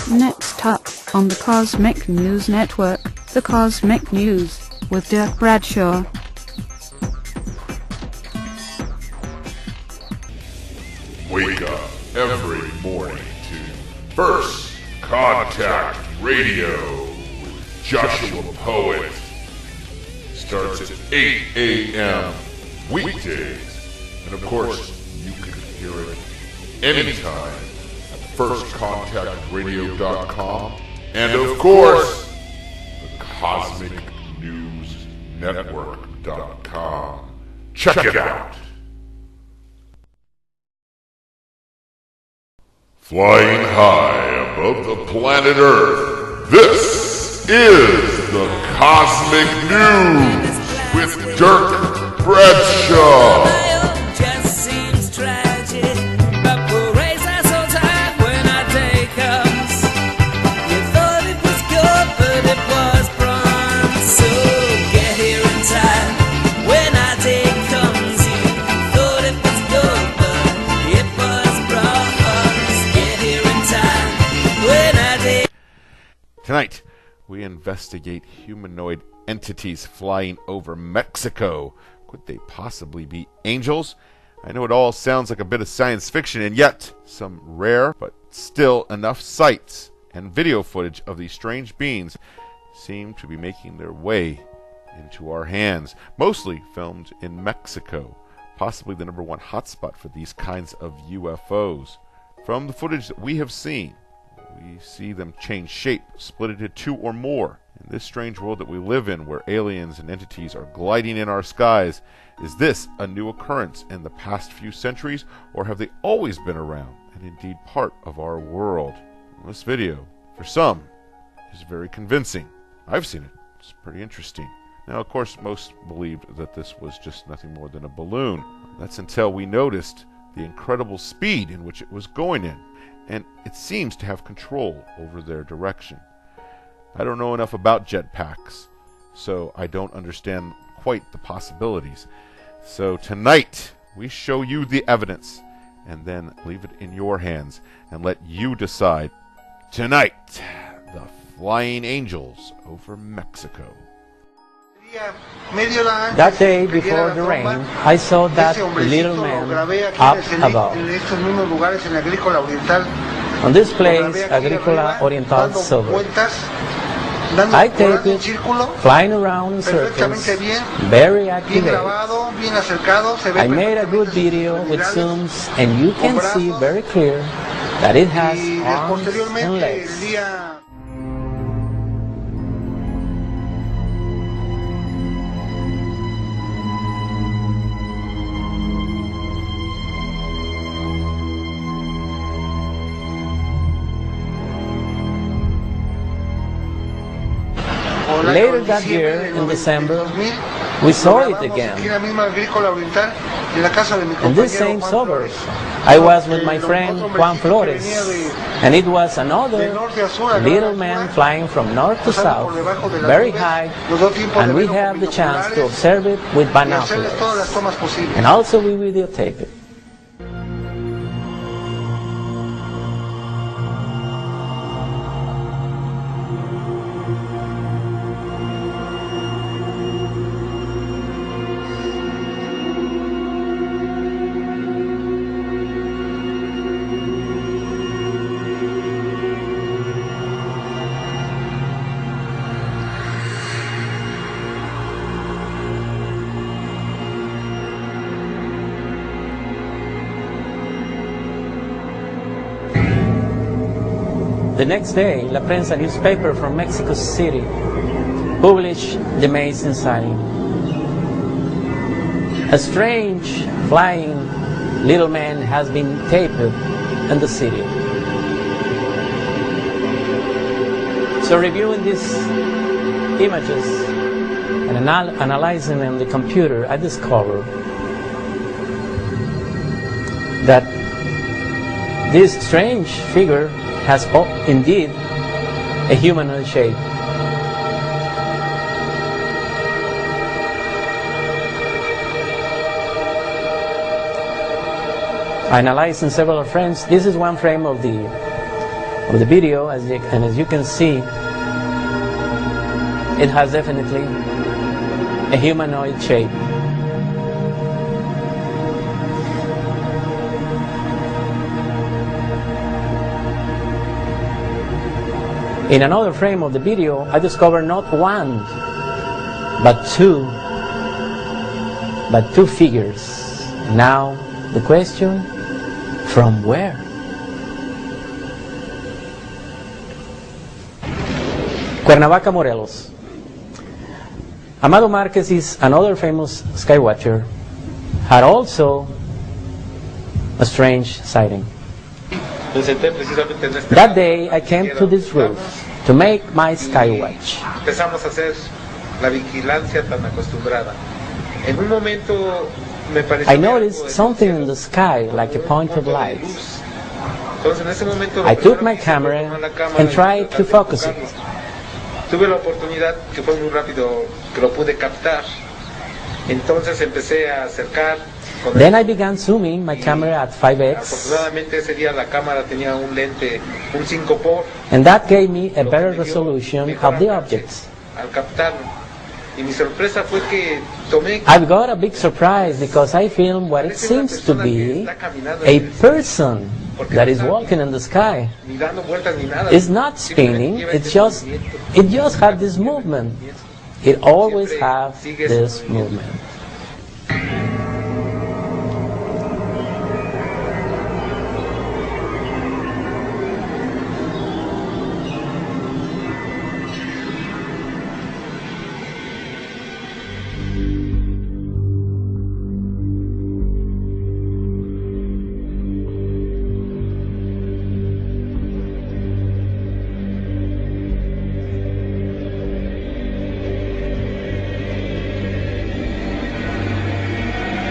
Next up on the Cosmic News Network, the Cosmic News with Dirk Bradshaw. Wake up every morning to First Contact Radio with Joshua Poet. Starts at 8 a.m. weekdays. And of course, you can hear it anytime at firstcontactradio.com. And of course, the Cosmic News Network.com. Check it out. Flying high above the planet Earth, this is the Cosmic News with Dirk Bradshaw. Tonight, we investigate humanoid entities flying over Mexico. Could they possibly be angels? I know it all sounds like a bit of science fiction, and yet some rare but still enough sights and video footage of these strange beings seem to be making their way into our hands, mostly filmed in Mexico, possibly the #1 hotspot for these kinds of UFOs. From the footage that we have seen, we see them change shape, split into two or more. In this strange world that we live in, where aliens and entities are gliding in our skies, is this a new occurrence in the past few centuries, or have they always been around and indeed part of our world? This video, for some, is very convincing. I've seen it. It's pretty interesting. Now, of course, most believed that this was just nothing more than a balloon. That's until we noticed the incredible speed in which it was going in, and it seems to have control over their direction. I don't know enough about jetpacks, so I don't understand quite the possibilities. So tonight, we show you the evidence, and then leave it in your hands, and let you decide. Tonight, the flying angels over Mexico. That day before the rain, I saw that little man up above. On this place, Agrícola Oriental Silver, I taped it, flying around in circles, very activated. I made a good video with zooms, and you can see very clear that it has arms and legs. Later that year, in December, we saw it again. In this same suburb, I was with my friend Juan Flores, and it was another little man flying from north to south, very high, and we had the chance to observe it with binoculars, and also we videotaped it. The next day, La Prensa newspaper from Mexico City published the amazing sighting. A strange flying little man has been taped in the city. So reviewing these images and analyzing them on the computer, I discovered that this strange figure has indeed a humanoid shape. I analyzed in several frames. This is one frame of the of the video, and as you can see, it has definitely a humanoid shape. In another frame of the video, I discovered not one, but two figures. Now, the question, from where? Cuernavaca, Morelos. Amado Marquez is another famous skywatcher, had also a strange sighting. That day I came to this roof to make my skywatch. I noticed something in the sky like a point of light. I took my camera and tried to focus it. Tuve la oportunidad, que fue muy rápido, que lo pude captar. Entonces empecé a acercar. Then I began zooming my camera at 5x. Afortunadamente ese día la cámara tenía un lente, un 5x. And that gave me a better resolution of the objects. Al captarlo. Y mi sorpresa fue que tomé. I've got a big surprise because I filmed what it seems to be a person that is walking in the sky. It's not spinning, it just had this movement. It always has this movement.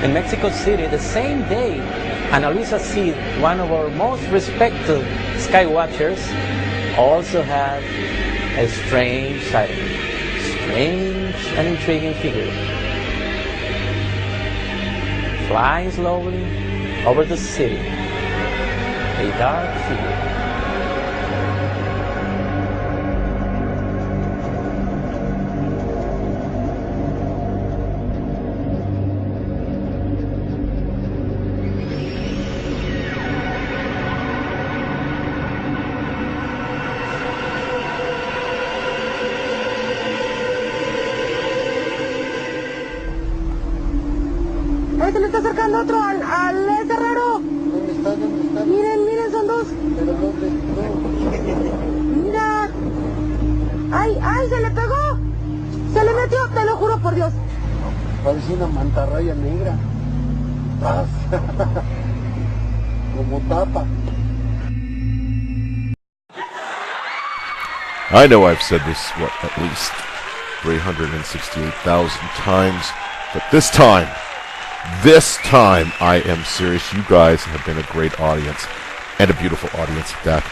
In Mexico City, the same day, Ana Luisa Cid, one of our most respected sky watchers, also had a strange sighting. Strange and intriguing figure. Flying slowly over the city. A dark figure. Se le está acercando otro al ese raro. ¿Dónde está? Miren, son dos. ¿Pero dónde? No. Mira. ¡Ay, se le pegó! Se le metió, te lo juro por Dios. Parece una mantarraya negra. Como tapa. I know I've said this, at least 368,000 times, but this time, I am serious. You guys have been a great audience, and a beautiful audience at that.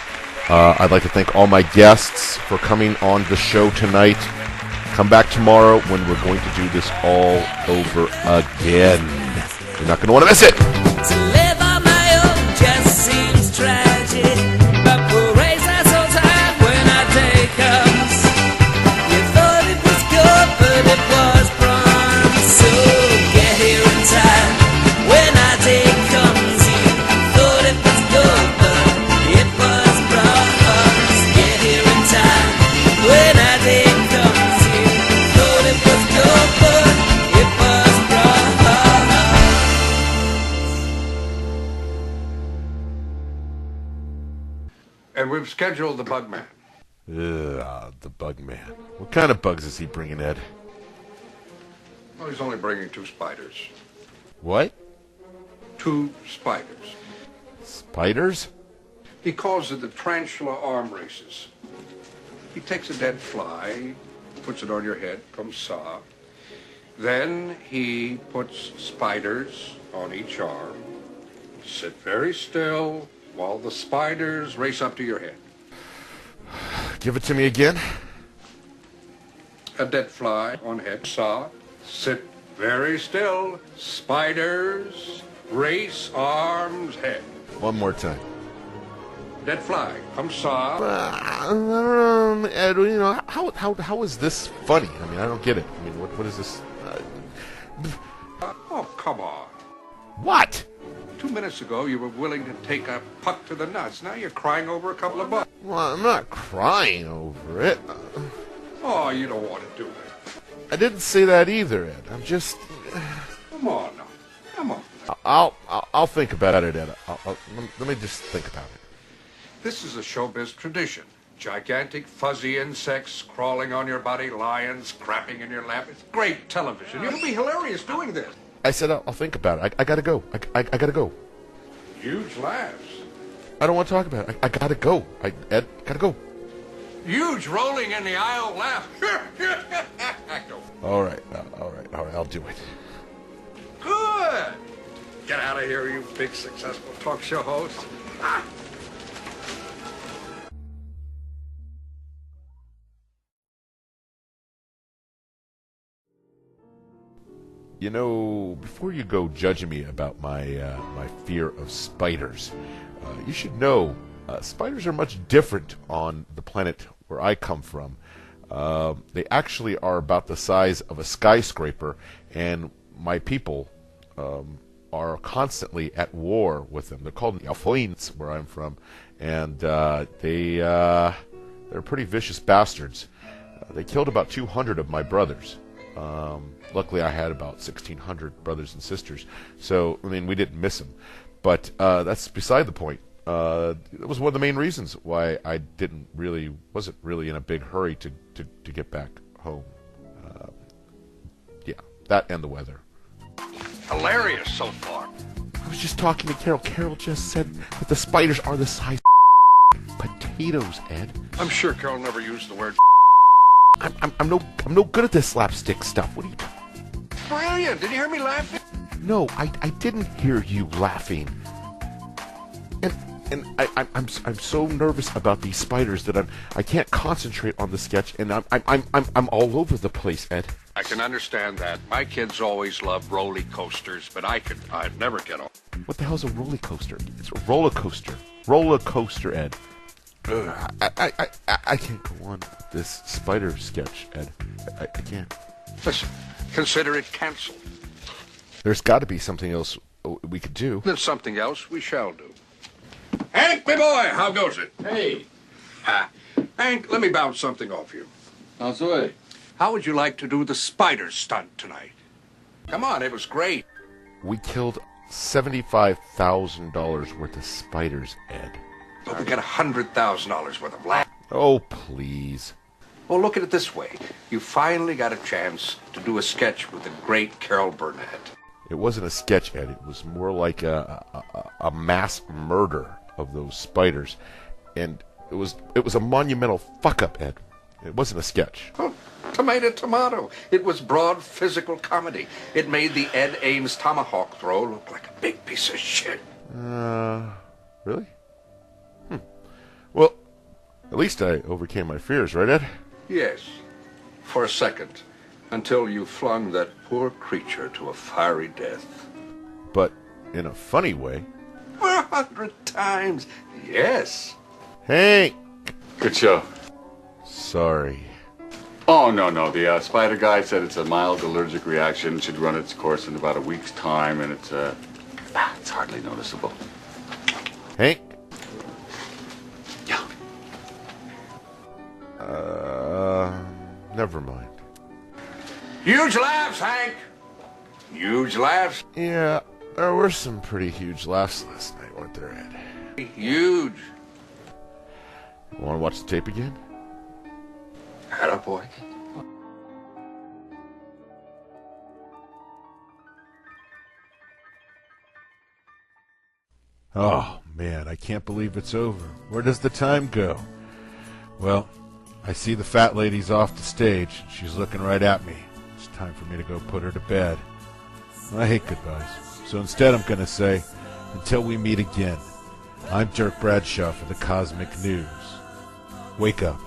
I'd like to thank all my guests for coming on the show tonight. Come back tomorrow when we're going to do this all over again. You're not going to want to miss it. To live on my own just seems tragic, but parades are so tired when I take comes. You thought it was good, but it was promised. So get here in time when I take comes. You thought it was good, but it was promised. Get here in time when I take comes. You thought it was good, but it was promised. And we've scheduled the bug man. The bug man. What kind of bugs is he bringing, Ed? Well, he's only bringing 2 spiders. What? 2 spiders. Spiders? He calls it the tarantula arm races. He takes a dead fly, puts it on your head, comme ça. Then he puts spiders on each arm. Sit very still while the spiders race up to your head. Give it to me again. A dead fly on head, saw. Sit very still. Spiders race arms head. One more time. Dead fly. Come saw. Ed, you know, how is this funny? I mean, I don't get it. I mean, what is this? Oh, come on. What? 2 minutes ago, you were willing to take a puck to the nuts. Now you're crying over a couple of bucks. Well, I'm not crying over it. Oh, you don't want to do it. I didn't say that either, Ed. I'm just... Come on now. Come on. I'll think about it, Ed. Let me just think about it. This is a showbiz tradition. Gigantic fuzzy insects crawling on your body, lions crapping in your lap. It's great television. You'll be hilarious doing this. I said I'll think about it. I gotta go. I gotta go. Huge laughs. I don't want to talk about it. I gotta go. Ed, gotta go. Huge rolling in the aisle laugh. All right. I'll do it. Good. Get out of here, you big successful talk show host. Ah. You know, before you go judging me about my my fear of spiders, you should know spiders are much different on the planet where I come from. They actually are about the size of a skyscraper, and my people are constantly at war with them. They're called Laughlin, where I'm from, and they're pretty vicious bastards. They killed about 200 of my brothers. Luckily, I had about 1,600 brothers and sisters, so I mean we didn't miss them. But that's beside the point. It was one of the main reasons why I wasn't really in a big hurry to get back home. Yeah, that and the weather. Hilarious so far. I was just talking to Carol. Carol just said that the spiders are the size of potatoes, Ed. I'm sure Carol never used the word. I'm no good at this slapstick stuff. What are you? Brilliant! Did you hear me laughing? No, I didn't hear you laughing. And I'm so nervous about these spiders that I can't concentrate on the sketch, and I'm all over the place, Ed. I can understand that. My kids always love roller coasters, but I'd never get on. What the hell's a roller coaster? It's a roller coaster. Roller coaster, Ed. I can't go on with this spider sketch, Ed. I can't. Listen, consider it canceled. There's got to be something else we could do. Then something else we shall do. Hank, my boy, how goes it? Hey. Hank, let me bounce something off you. Bounce away. How would you like to do the spider stunt tonight? Come on, it was great. We killed $75,000 worth of spiders, Ed. But we got $100,000 worth of laugh. Oh, please. Well, look at it this way. You finally got a chance to do a sketch with the great Carol Burnett. It wasn't a sketch, Ed. It was more like a mass murder of those spiders. And it was a monumental fuck-up, Ed. It wasn't a sketch. Oh, tomato. It was broad physical comedy. It made the Ed Ames tomahawk throw look like a big piece of shit. Really? Well, at least I overcame my fears, right, Ed? Yes, for a second, until you flung that poor creature to a fiery death. But in a funny way. 100 times, yes. Hank! Good show. Sorry. Oh, no. The spider guy said it's a mild allergic reaction. It should run its course in about a week's time, and it's hardly noticeable. Hank? Yeah. Never mind. Huge laughs, Hank. Huge laughs. Yeah, there were some pretty huge laughs last night, weren't there, Ed? Huge. Want to watch the tape again? Attaboy. Oh, man, I can't believe it's over. Where does the time go? Well, I see the fat lady's off the stage. She's looking right at me. It's time for me to go put her to bed. I hate goodbyes. So instead I'm going to say, until we meet again, I'm Dirk Bradshaw for the Cosmic News. Wake up.